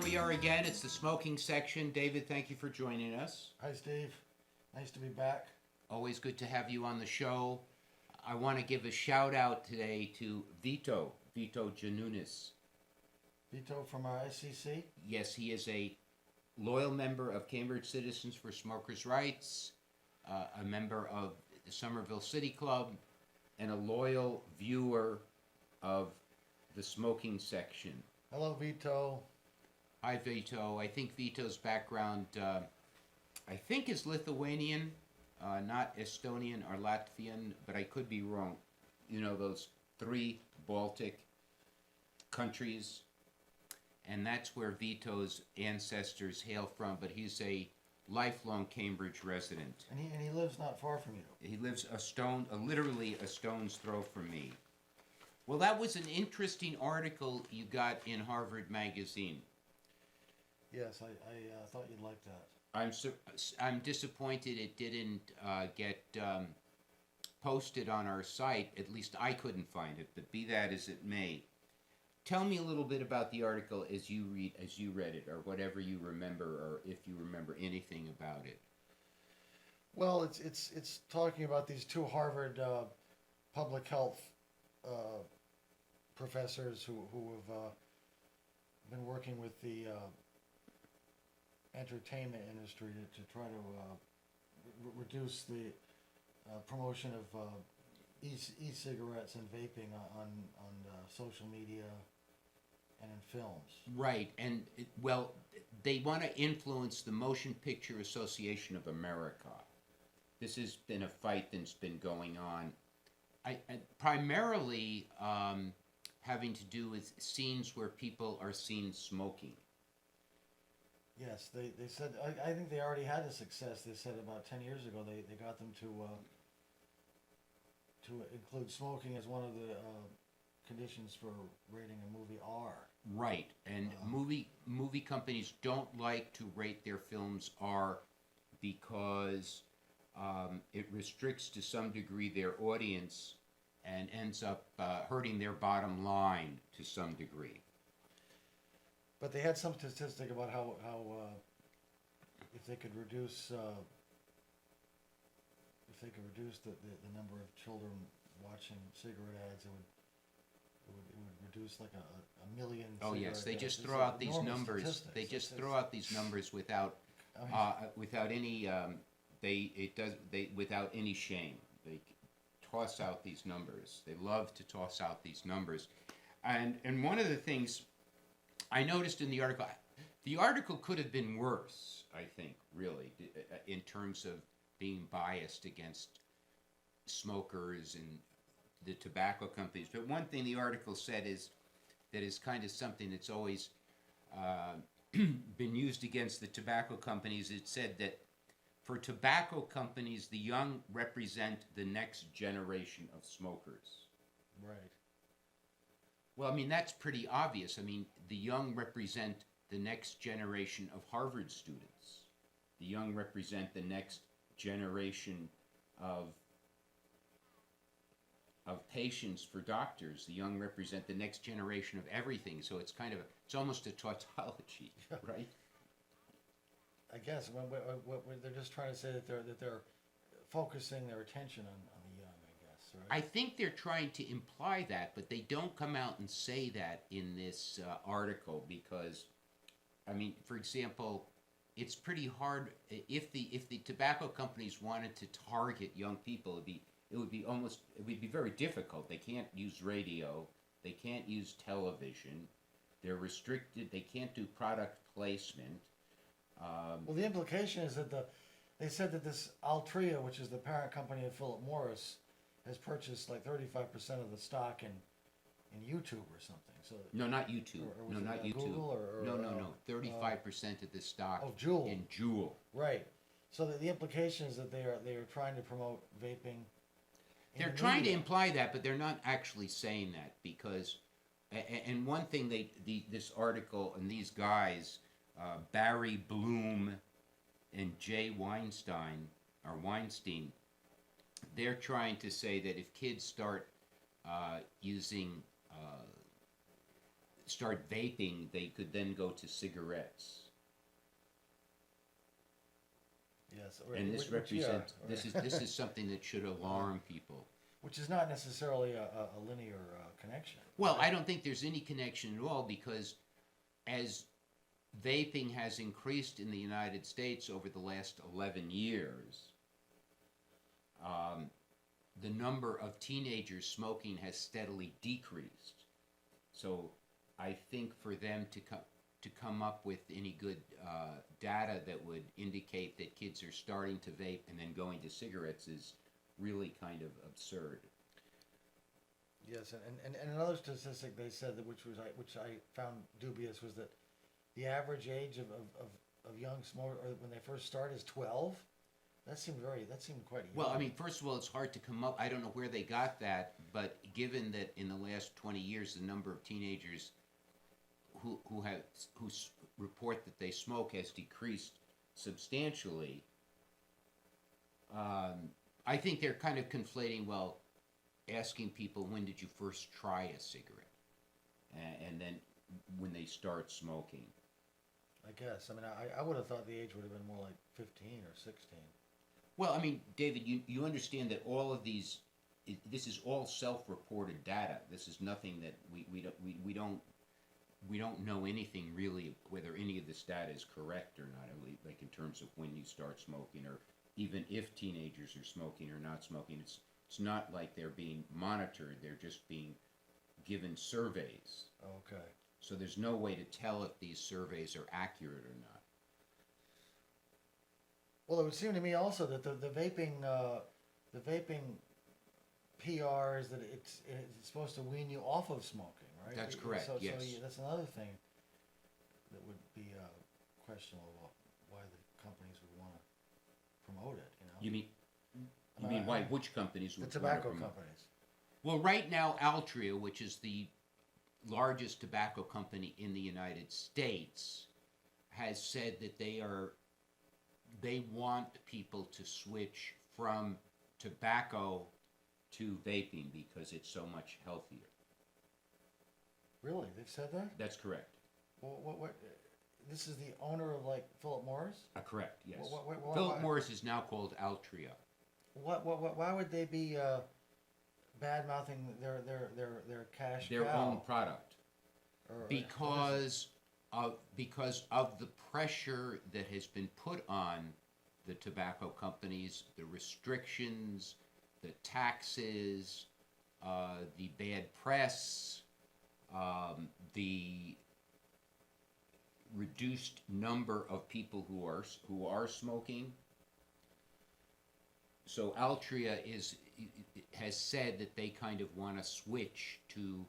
we are again. It's the smoking section. David, thank you for joining us. Hi, Steve. Nice to be back. Always good to have you on the show. I want to give a shout out today to Vito Janunis. Vito from our SCC. Yes, he is a loyal member of Cambridge Citizens for Smokers' Rights, a member of the Somerville City Club, and a loyal viewer of the smoking section. Hello, Vito. Hi, Vito. I think Vito's background, I think is Lithuanian, not Estonian or Latvian, but I could be wrong. You know, those three Baltic countries, and that's where Vito's ancestors hail from, but he's a lifelong Cambridge resident. And he lives not far from you. He lives literally a stone's throw from me. Well, that was an interesting article you got in Harvard Magazine. Yes, I thought you'd like that. I'm disappointed it didn't get posted on our site. At least I couldn't find it, but be that as it may. Tell me a little bit about the article as you read it, or whatever you remember, or if you remember anything about it. Well, it's talking about these two Harvard public health professors who have been working with the entertainment industry to try to reduce the promotion of e-cigarettes and vaping on social media and in films. Right, and they want to influence the Motion Picture Association of America. This has been a fight that's been going on, primarily having to do with scenes where people are seen smoking. Yes, they said, I think they already had a success. They said about 10 years ago they got them to include smoking as one of the conditions for rating a movie R. Right, and movie companies don't like to rate their films R because it restricts to some degree their audience and ends up hurting their bottom line to some degree. But they had some statistic about how if they could reduce the number of children watching cigarette ads, it would reduce like a million. Oh yes, they ads. just It's throw out these numbers. statistics. They just throw out these numbers without any without any shame. They toss out these numbers. They love to toss out these numbers, and one of the things I noticed in the article could have been worse, I think, really, in terms of being biased against smokers and the tobacco companies. But one thing the article said is kind of something that's always been used against the tobacco companies. It said that for tobacco companies, the young represent the next generation of smokers. Right. Well, I mean, that's pretty obvious. I mean, the young represent the next generation of Harvard students. The young represent the next generation of patients for doctors. The young represent the next generation of everything. So it's almost a tautology, right? I guess when they're just trying to say that they're focusing their attention on the young. I guess, right? I think they're trying to imply that, but they don't come out and say that in this article because, I mean, for example, it's pretty hard if the tobacco companies wanted to target young people. It would be very difficult. They can't use radio. They can't use television. They're restricted. They can't do product placement. Well, the implication is that they said that this Altria, which is the parent company of Philip Morris, has purchased like 35% of the stock in YouTube or something. So no, not YouTube. Or no, not YouTube. Google no. 35% of the stock Juul. in Juul. Right. So the implication is that they are trying to promote vaping. They're trying to imply that, but they're not actually saying that because, and one thing this article and these guys, Barry Bloom and Jay Weinstein, they're trying to say that if kids start using start vaping, they could then go to cigarettes. Yes. And this represents, this is something that should alarm people. Which is not necessarily a linear connection. Well, I don't think there's any connection at all, because as vaping has increased in the United States over the last 11 years, the number of teenagers smoking has steadily decreased. So I think for them to come up with any good data that would indicate that kids are starting to vape and then going to cigarettes is really kind of absurd. Yes, and another statistic they said that which I found dubious was that the average age of young smokers, or when they first start, is 12. That seemed quite young. Well, I mean, first of all, it's hard to come up. I don't know where they got that, but given that in the last 20 years, the number of teenagers who report that they smoke has decreased substantially, I think they're kind of conflating, well, asking people, when did you first try a cigarette? And then when they start smoking. I guess. I mean, I would have thought the age would have been more like 15 or 16. Well, I mean, David, you understand that all of these, this is all self-reported data. This is nothing that we don't know anything really whether any of this data is correct or not, like in terms of when you start smoking, or even if teenagers are smoking or not smoking. It's not like they're being monitored. They're just being given surveys. Okay. So there's no way to tell if these surveys are accurate or not. Well, it would seem to me also that the vaping PR is that it's supposed to wean you off of smoking, right? That's correct. So, yes. So that's another thing that would be questionable about why the companies would want to promote it. You know. You mean why? Which companies The would tobacco want to promote? companies. Well, right now, Altria, which is the largest tobacco company in the United States, has said that they want people to switch from tobacco to vaping because it's so much healthier. Really, they've said that? That's correct. Well, what? This is the owner of like Philip Morris. Correct. Yes. Why- Philip Morris is now called Altria. Why would they be bad mouthing their cash Their cow? own product. Because of the pressure that has been put on the tobacco companies, the restrictions, the taxes, the bad press, the reduced number of people who are smoking. So Altria has said that they kind of want to switch to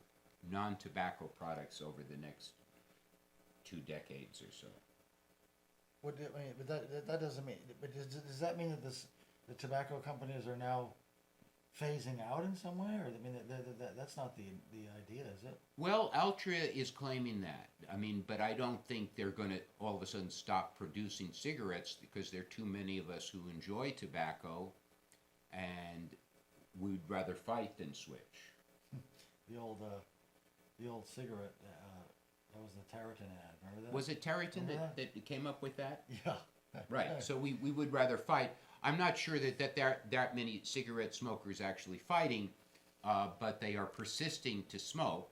non-tobacco products over the next 2 decades or so. What do you mean? But that doesn't mean. But does that mean that the tobacco companies are now phasing out in some way, or I mean that's not the idea, is it? Well, Altria is claiming that. I mean, but I don't think they're going to all of a sudden stop producing cigarettes, because there are too many of us who enjoy tobacco, and we'd rather fight than switch. The old cigarette. That was the Territon ad. Remember that? Was it Territon Remember that came up with that? Yeah. Right. So we would rather fight. I'm not sure that there are that many cigarette smokers actually fighting, but they are persisting to smoke,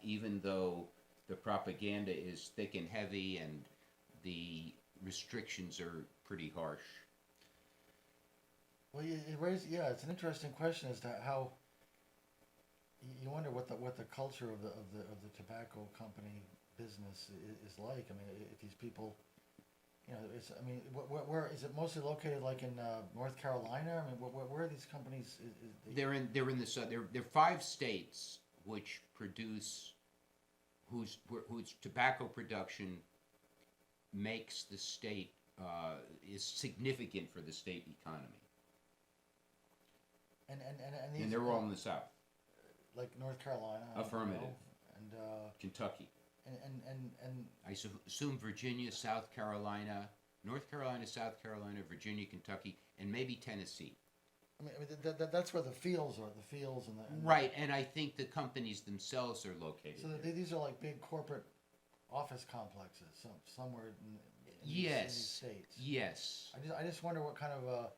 even though the propaganda is thick and heavy and the restrictions are pretty harsh. Well, it's an interesting question as to how. You wonder what the culture of the tobacco company business is like. I mean, if these people, where is it mostly located? Like in North Carolina? I mean, where are these companies? They're in the south. There are 5 states which produce whose tobacco production makes the state is significant for the state economy. And And they're all in the south. Like North Carolina. Affirmative. And Kentucky. And I assume Virginia, South Carolina, North Carolina, South Carolina, Virginia, Kentucky, and maybe Tennessee. that's where the fields are, the fields and the. Right, and I think the companies themselves are located So there. these are like big corporate office complexes, somewhere in Yes, these states. yes. I just wonder what kind of,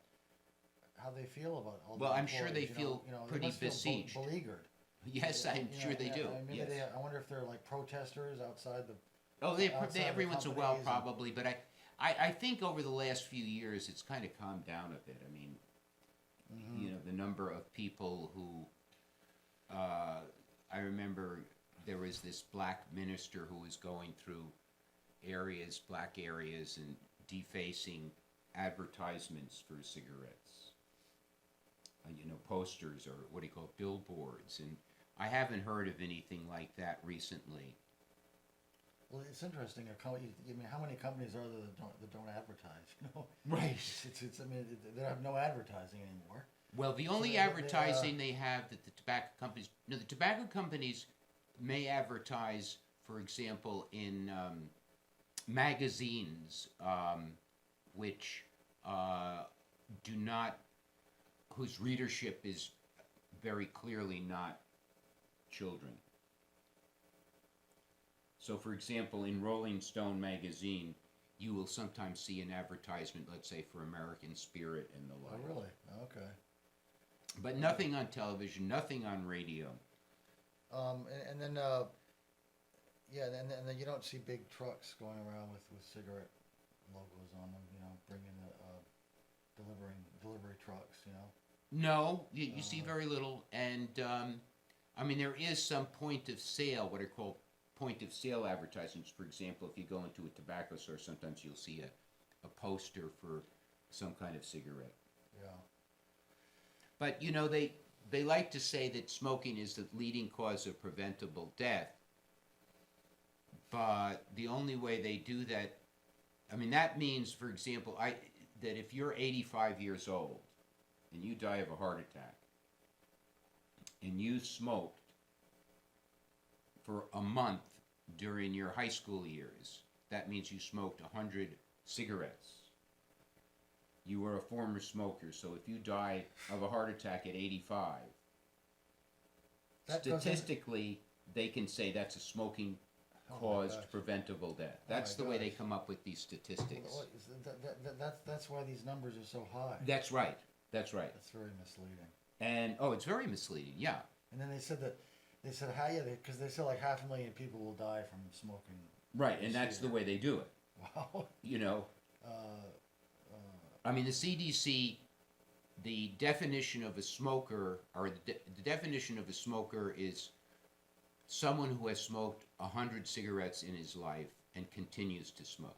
how they feel about all the Well, I'm sure they employees, feel they pretty must feel beleaguered. beleaguered. Yes, I'm sure they do. Maybe Yes. I wonder if they're like protesters outside the. Oh, outside the every once in a while companies probably, but I think over the last few years it's kind of calmed down a bit. I mean, Mm-hmm. you know, the number of people who, I remember there was this black minister who was going through black areas, and defacing advertisements for cigarettes. You know, posters, or what do you call it, billboards, and I haven't heard of anything like that recently. Well, it's interesting. I mean, how many companies are there that don't advertise? You know, Right. I mean, they have no advertising anymore. Well, the So only they, advertising they have that the tobacco companies, no, the tobacco companies may advertise, for example, in magazines, which do not, whose readership is very clearly not children. So, for example, in Rolling Stone magazine, you will sometimes see an advertisement, let's say, for American Spirit and the Oh, like. really? Okay. But nothing on television, nothing on radio. And then, yeah, and then you don't see big trucks going around with cigarette logos on them. You know, bringing delivery trucks. You know. No, you see very little. And, I mean, there is some point of sale, what are called point of sale advertisements. For example, if you go into a tobacco store, sometimes you'll see a poster for some kind of cigarette. Yeah. But, you know, they like to say that smoking is the leading cause of preventable death. But the only way they do that, I mean, that means, for example, that if you're 85 years old and you die of a heart attack and you smoked for a month during your high school years, that means you smoked 100 cigarettes. You were a former smoker, so if you die of a heart attack at 85, That goes in- statistically, they can say that's a smoking Oh my caused gosh. preventable death. Oh That's my the way they gosh. come up with these statistics. Well, that's why these numbers are so high. That's right. That's right. That's very misleading. And it's very misleading. Yeah. And then they said how, yeah, because they said like 500,000 people will die from smoking. Right, and This that's the year. way they do it. Wow. You know, I mean, the CDC, the definition of a smoker, or the definition of a smoker is someone who has smoked 100 cigarettes in his life and continues to smoke.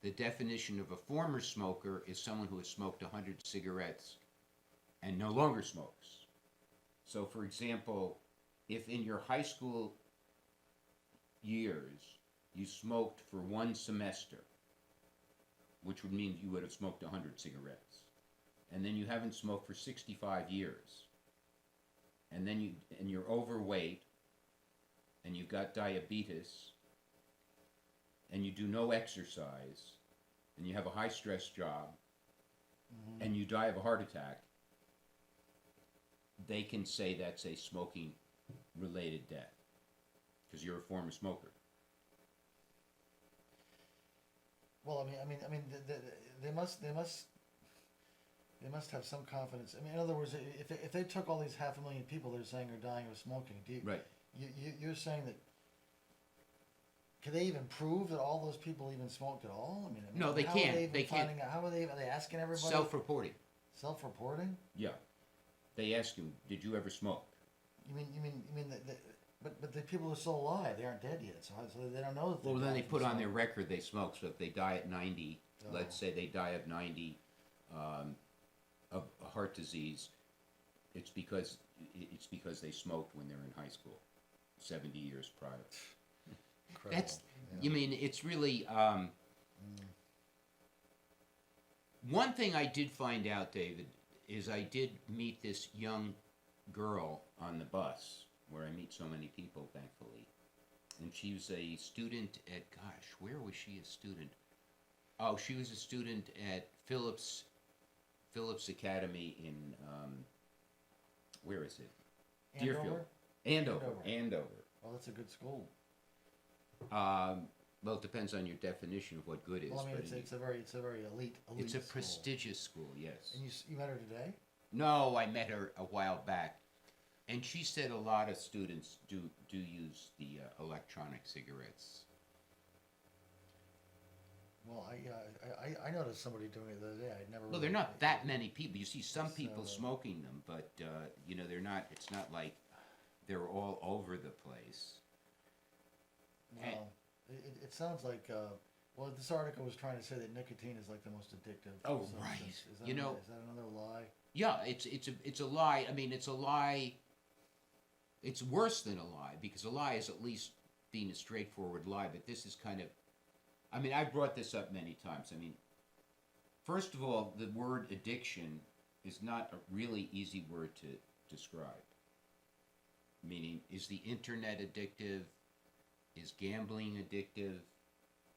The definition of a former smoker is someone who has smoked 100 cigarettes and no longer smokes. So, for example, if in your high school years you smoked for one semester, which would mean you would have smoked 100 cigarettes, and then you haven't smoked for 65 years, and then you're overweight, and you've got diabetes, and you do no exercise, and you have a high stress job, and you die of a heart attack, they can say that's a smoking related death because you're a former smoker. Well, I mean, they must have some confidence. I mean, in other words, if they took all these 500,000 people they're saying are dying of smoking, Right. You're saying that, can they even prove that all those people even smoked at all? I mean, No, they how can't. Are they even They can't. finding out? Are they asking everybody? Self-reporting. Self-reporting? Yeah. They ask you, did you ever smoke? You mean that? But the people are still alive. They aren't dead yet, so they don't know. That Well, then they died put from on their smoking. record they smoke. So if they die at 90, Oh. let's say they die of 90 of heart disease, it's because they smoked when they were in high school, 70 years prior. Incredible. That's, Yeah. you mean, it's really, one thing I did find out, David, is I did meet this young girl on the bus, where I meet so many people, thankfully. And she was a student at, gosh, where was she a student? Oh, she was a student at Phillips Phillips Academy in, where is it? Andover? Deerfield. Andover. Oh, that's a good school. Well, it depends on your definition of what good is. Well, I mean, but it's a very elite it's a school. prestigious school, yes. And you met her today? No, I met her a while back, and she said a lot of students do use the electronic cigarettes. Well, I noticed somebody doing it the other day. I'd never. Well, they're really- not that many people. You see some people So- smoking them, but you know they're not. It's not like they're all over the place. Well, it sounds like. Well, this article was trying to say that nicotine is like the most addictive. Oh, substance. right. Is that You know- is that another lie? Yeah, it's a lie. I mean, it's a lie. It's worse than a lie because a lie is at least being a straightforward lie, but this is kind of. I mean, I've brought this up many times. I mean, first of all, the word addiction is not a really easy word to describe. Meaning, is the internet addictive? Is gambling addictive?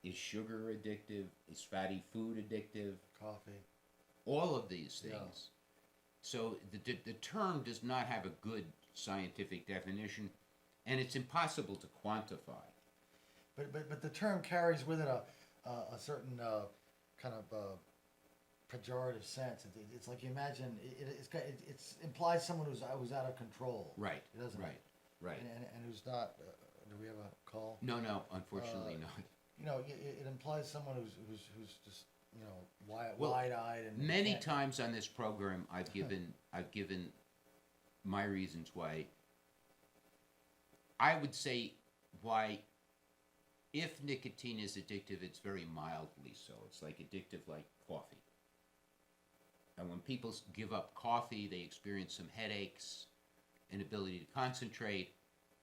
Is sugar addictive? Is fatty food addictive? Coffee. All of these Yeah. things. So the term does not have a good scientific definition, and it's impossible to quantify. But the term carries with it a certain kind of pejorative sense. It's like you imagine it implies someone who's out of control. Right. Doesn't it? Right. And who's not. Do we have a call? No, unfortunately not. You know, it implies someone who's just Well, wide-eyed and Many can't- times on this program, I've given my reasons why. I would say why, if nicotine is addictive, it's very mildly so. It's like addictive like coffee. And when people give up coffee, they experience some headaches, inability to concentrate,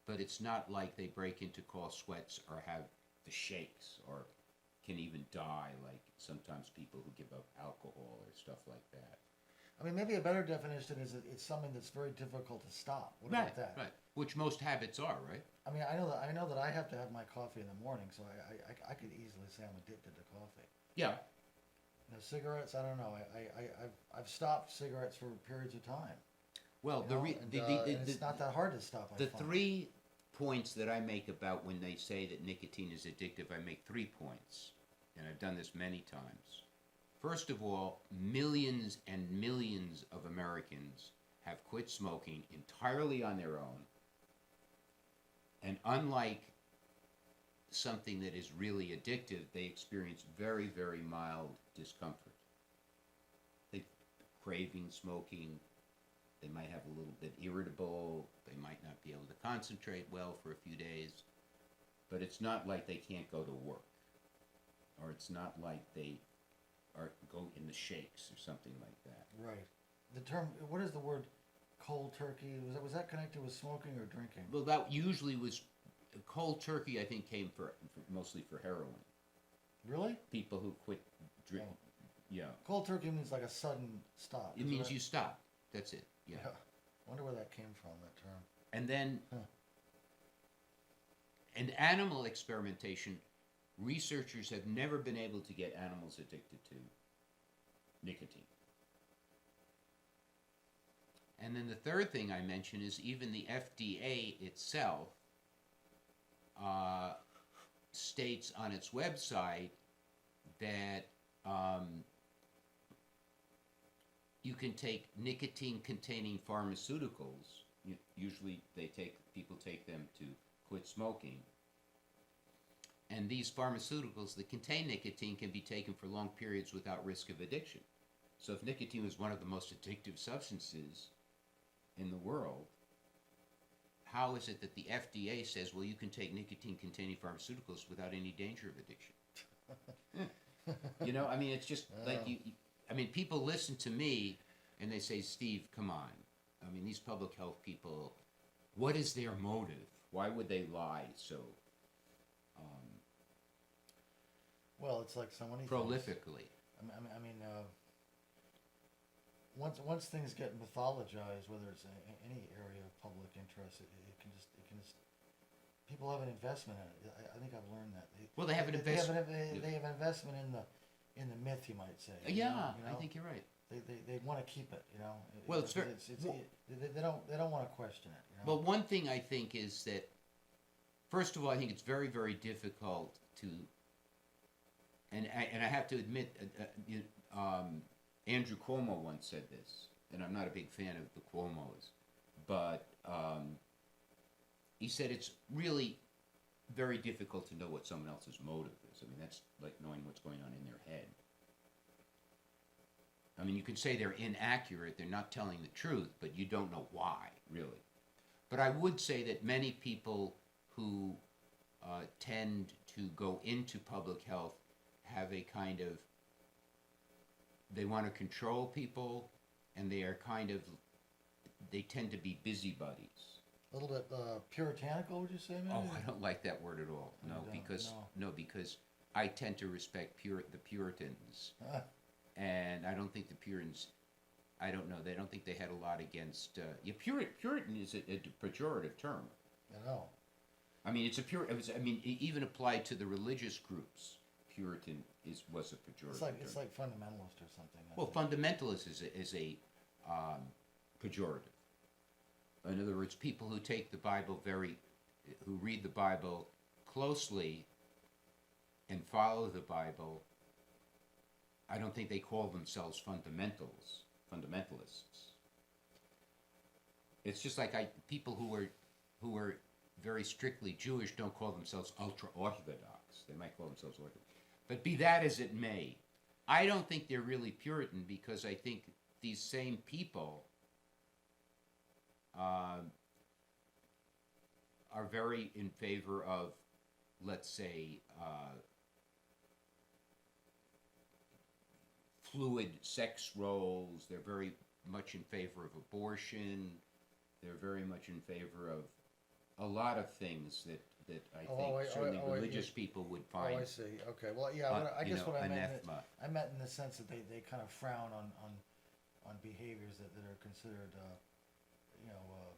but it's not like they break into cold sweats or have the shakes or can even die like sometimes people who give up alcohol or stuff like that. I mean, maybe a better definition is it's something that's very difficult to stop. What about that? Right. Which most habits are, right? I mean, I know that I have to have my coffee in the morning, so I could easily say I'm addicted to coffee. Yeah. Cigarettes, I don't know. I've stopped cigarettes for periods of time. Well, And it's not that hard to stop. I the find. 3 points that I make about when they say that nicotine is addictive, I make 3 points, and I've done this many times. First of all, millions and millions of Americans have quit smoking entirely on their own, and unlike something that is really addictive, they experience very, very mild discomfort. They craving smoking. They might have a little bit irritable. They might not be able to concentrate well for a few days. But it's not like they can't go to work. Or it's not like they are go in the shakes or something like that. Right. The term. What is the word? Cold turkey. Was that connected with smoking or drinking? Well, that usually was cold turkey. I think came for mostly for heroin. Really? People who quit drink. Oh. Yeah. Cold turkey means like a sudden stop. It isn't means you stop. That's it. Yeah. Yeah. Wonder where that came from. That term. And then, Huh. in animal experimentation, researchers have never been able to get animals addicted to nicotine. And then the third thing I mention is even the FDA itself states on its website that you can take nicotine-containing pharmaceuticals. Usually, people take them to quit smoking. And these pharmaceuticals that contain nicotine can be taken for long periods without risk of addiction. So, if nicotine was one of the most addictive substances in the world, how is it that the FDA says, well, you can take nicotine-containing pharmaceuticals without any danger of addiction? You know, I mean, it's just like I mean, people listen to me and they say, Steve, come on. I mean, these public health people, what is their motive? Why would they lie so Well, it's like so many things. prolifically? I mean, once things get mythologized, whether it's any area of public interest, it can just people have an investment in it. I think I've learned that. Well, they have an investment. They have an investment in the myth, you might say. Yeah, you know? I think you're right. they want to keep it, you know. Well, it's very- they don't want to question it, you know. Well, one thing I think is that, first of all, I think it's very, very difficult to, and I have to admit, Andrew Cuomo once said this, and I'm not a big fan of the Cuomos, but he said it's really very difficult to know what someone else's motive is. I mean, that's like knowing what's going on in their head. I mean, you could say they're inaccurate, they're not telling the truth, but you don't know why, really. But I would say that many people who tend to go into public health have a kind of, they want to control people, and they are kind of, they tend to be busybodies. A little bit puritanical, would you say, maybe? Oh, I don't like that word at all. You No, don't? because No. because I tend to respect the Puritans, Ah, and I don't think the Puritans. I don't know. They don't think they had a lot against. Puritan is a pejorative term. I know. I mean, it's a pure. I mean, even applied to the religious groups, Puritan was a pejorative It's like term. it's like fundamentalist or something. I Well, think. fundamentalist is a pejorative. In other words, people who take the Bible who read the Bible closely and follow the Bible, I don't think they call themselves fundamentalists. It's just like people who are very strictly Jewish don't call themselves ultra orthodox. They might call themselves orthodox. But be that as it may, I don't think they're really Puritan, because I think these same people are very in favor of, let's say, fluid sex roles. They're very much in favor of abortion. They're very much in favor of a lot of things that I think certainly religious people would find. Oh, I see. Okay. Well, yeah. I guess what I meant, anathema. I meant in the sense that they kind of frown on behaviors that are considered,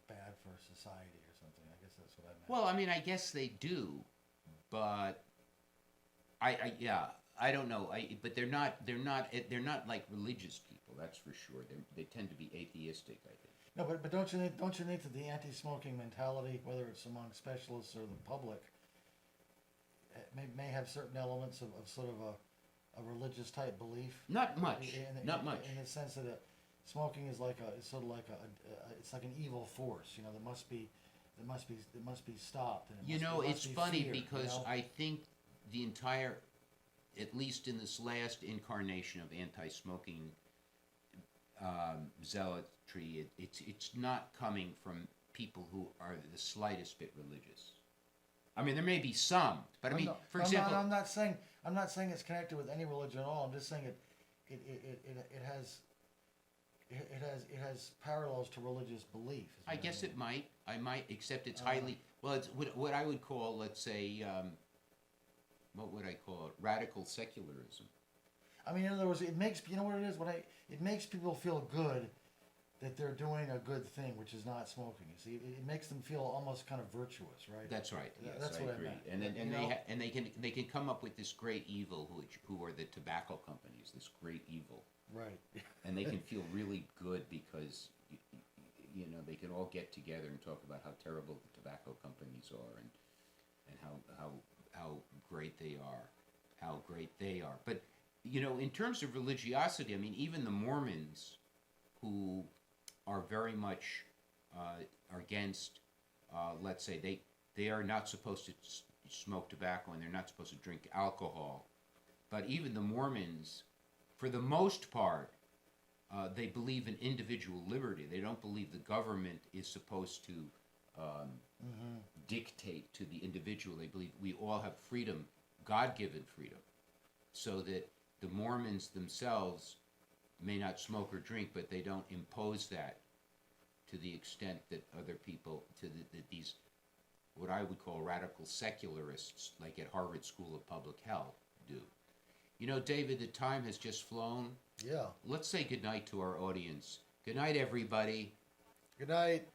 bad for society or something. I guess that's what I meant. Well, I mean, I guess they do, but I don't know. But they're not like religious people. That's for sure. They tend to be atheistic, I think. No, but don't you think that the anti-smoking mentality, whether it's among specialists or the public, may have certain elements of sort of a religious type belief? Not much. Not much. In the sense that smoking is it's sort of like it's like an evil force. You know, that must be stopped. And It's funny feared, because I think the entire, at least in this last incarnation of anti-smoking zealotry, it's not coming from people who are the slightest bit religious. I mean, there may be some, but for example, I'm not saying it's connected with any religion at all. I'm just saying it has parallels to religious belief. I guess it might. I might, except it's highly, well, it's what I would call, let's say, what would I call it? Radical secularism. I mean, in other words, it makes, you know what it is? It makes people feel good that they're doing a good thing, which is not smoking. You see, it makes them feel almost kind of virtuous, right? That's right. Yes, That's I what agree. I meant. And they can come up with this great evil, who are the tobacco companies. This great evil. Right. And they can feel really good because they can all get together and talk about how terrible the tobacco companies are and how great they are. But in terms of religiosity, I mean, even the Mormons, who are very much against, let's say, they are not supposed to smoke tobacco and they're not supposed to drink alcohol. But even the Mormons, for the most part, they believe in individual liberty. They don't believe the government is supposed to dictate to the individual. They believe we all have freedom, God-given freedom, so that the Mormons themselves may not smoke or drink, but they don't impose that to the extent that other people, that these, what I would call radical secularists, like at Harvard School of Public Health, do. David, the time has just flown. Yeah. Let's say goodnight to our audience. Good night, everybody. Good night.